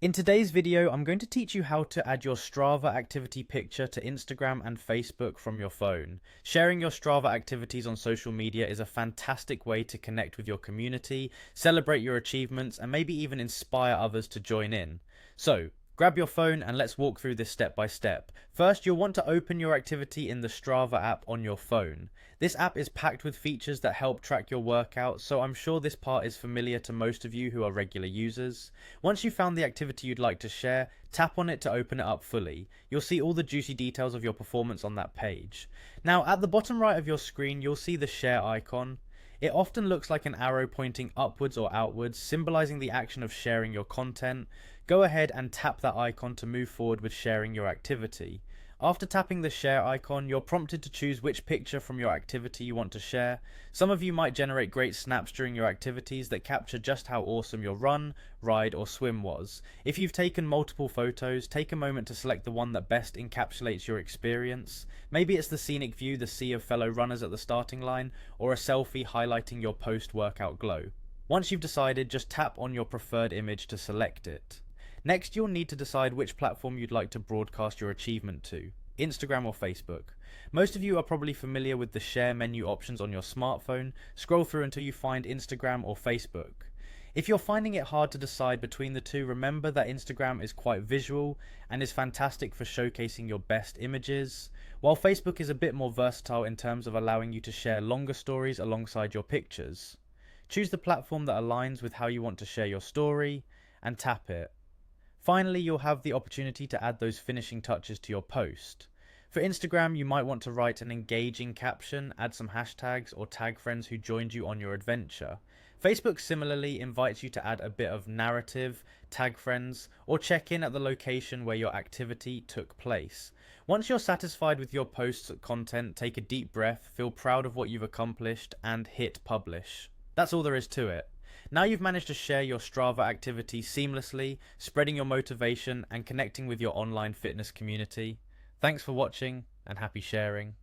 In today's video, I'm going to teach you how to add your Strava activity picture to Instagram and Facebook from your phone. Sharing your Strava activities on social media is a fantastic way to connect with your community, celebrate your achievements, and maybe even inspire others to join in. So, grab your phone and let's walk through this step by step. First, you'll want to open your activity in the Strava app on your phone. This app is packed with features that help track your workouts, so I'm sure this part is familiar to most of you who are regular users. Once you've found the activity you'd like to share, tap on it to open it up fully. You'll see all the juicy details of your performance on that page. Now, at the bottom right of your screen, you'll see the share icon. It often looks like an arrow pointing upwards or outwards, symbolizing the action of sharing your content. Go ahead and tap that icon to move forward with sharing your activity. After tapping the share icon, you're prompted to choose which picture from your activity you want to share. Some of you might generate great snaps during your activities that capture just how awesome your run, ride, or swim was. If you've taken multiple photos, take a moment to select the one that best encapsulates your experience. Maybe it's the scenic view, the sea of fellow runners at the starting line, or a selfie highlighting your post-workout glow. Once you've decided, just tap on your preferred image to select it. Next, you'll need to decide which platform you'd like to broadcast your achievement to, Instagram or Facebook. Most of you are probably familiar with the share menu options on your smartphone. Scroll through until you find Instagram or Facebook. If you're finding it hard to decide between the two, remember that Instagram is quite visual and is fantastic for showcasing your best images, while Facebook is a bit more versatile in terms of allowing you to share longer stories alongside your pictures. Choose the platform that aligns with how you want to share your story and tap it. Finally, you'll have the opportunity to add those finishing touches to your post. For Instagram, you might want to write an engaging caption, add some hashtags, or tag friends who joined you on your adventure. Facebook similarly invites you to add a bit of narrative, tag friends, or check in at the location where your activity took place. Once you're satisfied with your post's content, take a deep breath, feel proud of what you've accomplished, and hit publish. That's all there is to it. Now you've managed to share your Strava activity seamlessly, spreading your motivation and connecting with your online fitness community. Thanks for watching and happy sharing.